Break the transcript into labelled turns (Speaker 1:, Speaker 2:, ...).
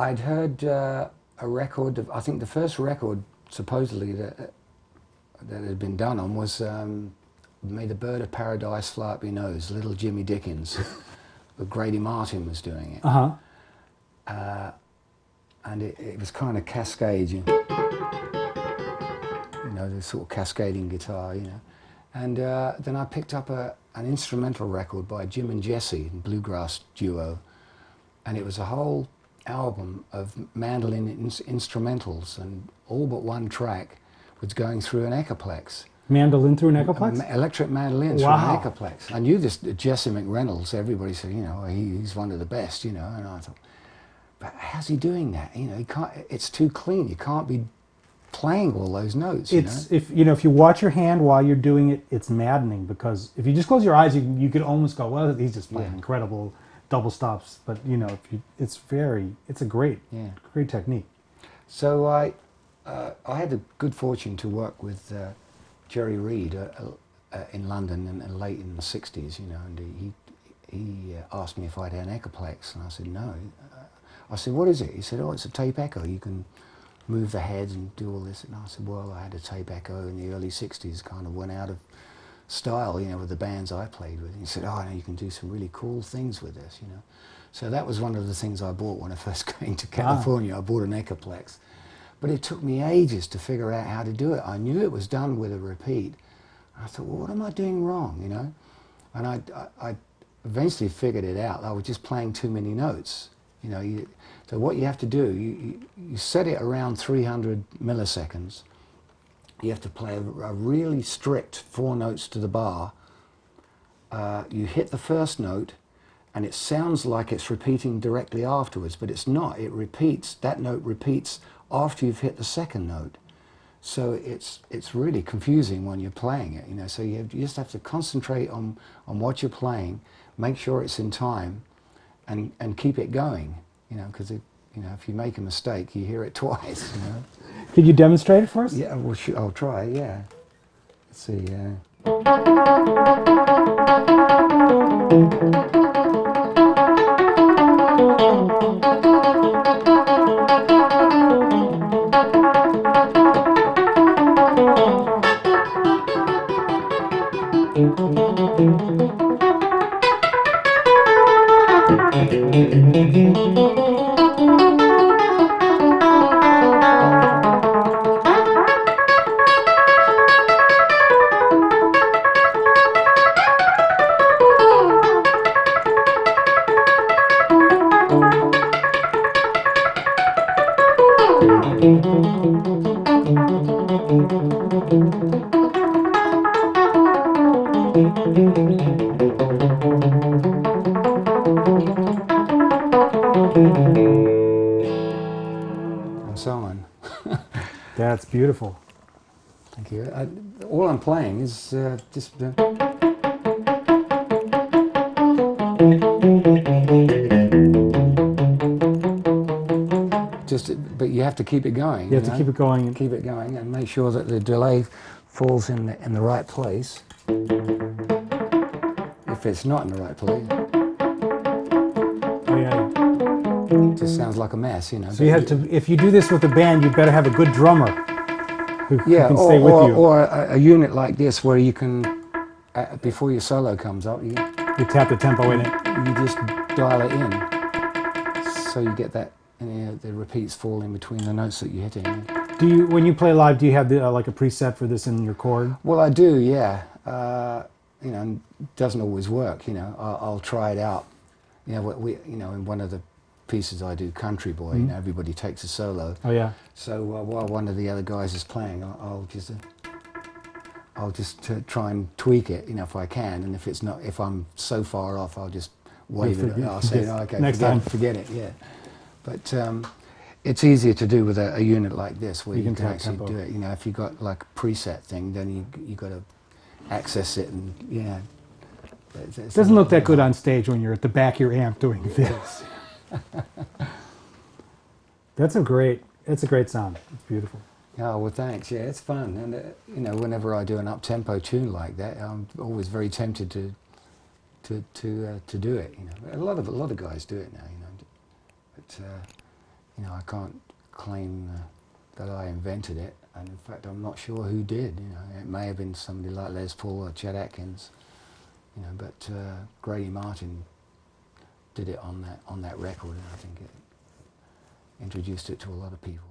Speaker 1: I'd heard a record of, I think the first record supposedly that had been done on was May the Bird of Paradise Fly Up Your Nose, Little Jimmy Dickens. But Grady Martin was doing it. And it was kind of cascade, you know, the sort of cascading guitar, you know. And then I picked up an instrumental record by Jim and Jesse, a bluegrass duo, and it was a whole album of mandolin instrumentals, and all but one track was going through an Echoplex.
Speaker 2: Mandolin through an Echoplex?
Speaker 1: Electric mandolin through an Echoplex. I knew this Jesse McReynolds. Everybody said, you know, he's one of the best, you know. And I thought, but how's he doing that? You know, he can't. It's too clean. You can't be playing all those notes.
Speaker 2: If you watch your hand while you're doing it, it's maddening, because if you just close your eyes, you could almost go, well, he's just playing incredible double stops. But you know, it's a great technique. So
Speaker 1: I had the good fortune to work with Jerry Reed in London and late in the '60s, you know, and he asked me if I'd had an Echoplex, and I said no. I said, what is it? He said, oh, it's a tape echo. You can move the heads and do all this. And I said, well, I had a tape echo in the early '60s, kind of went out of style, you know, with the bands I played with. And he said, oh, no, you can do some really cool things with this, you know. So that was one of the things I bought when I first came to California. I bought an Echoplex. But it took me ages to figure out how to do it. I knew it was done with a repeat. I thought, well, what am I doing wrong, you know? And I eventually figured it out. I was just playing too many notes. You know, so what you have to do, you set it around 300 milliseconds. You have to play a really strict 4 notes to the bar. You hit the first note, and it sounds like it's repeating directly afterwards, but it's not. It repeats, that note repeats after you've hit the second note. So it's really confusing when you're playing it, you know. So you just have to concentrate on what you're playing, make sure it's in time, and keep it going, you know, because you know, if you make a mistake, you hear it twice, you know.
Speaker 2: Could you demonstrate it for us?
Speaker 1: Yeah, well, I'll try, yeah. Let's see, and so on.
Speaker 2: That's beautiful.
Speaker 1: Thank you. All I'm playing is just... but you have to keep it going.
Speaker 2: You have to keep it going.
Speaker 1: Keep it going and make sure that the delay falls in the right place. If it's not in the right place, it just sounds like a mess, you know.
Speaker 2: So you have to, if you do this with a band, you better have a good drummer who can stay with you.
Speaker 1: Or a unit like this where you can, before your solo comes up, you
Speaker 2: tap the tempo in it.
Speaker 1: You just dial it in, so you get that. And the repeats fall in between the notes that you're hitting.
Speaker 2: Do you, when you play live, do you have like a preset for this in your chord?
Speaker 1: Well, I do, yeah. You know, it doesn't always work. You know, I'll try it out. You know, in one of the pieces I do, Country Boy, you know, everybody takes a solo.
Speaker 2: Oh yeah.
Speaker 1: So while one of the other guys is playing, I'll just try and tweak it, you know, if I can. And if I'm so far off, I'll just wave it. I'll say, no, okay, forget it. Yeah. But it's easier to do with a unit like this, where you can actually do it. You know, if you've got like a preset thing, then you got to access it, and yeah.
Speaker 2: It doesn't look that good on stage when you're at the back of your amp doing this. It's a great sound. It's beautiful.
Speaker 1: Oh, well, thanks. Yeah, it's fun. And you know, whenever I do an up-tempo tune like that, I'm always very tempted to do it. You know, a lot of guys do it now. You know, but you know, I can't claim that I invented it, and in fact I'm not sure who did. You know, it may have been somebody like Les Paul or Chet Atkins, you know, but Grady Martin did it on that record, and I think it introduced it to a lot of people.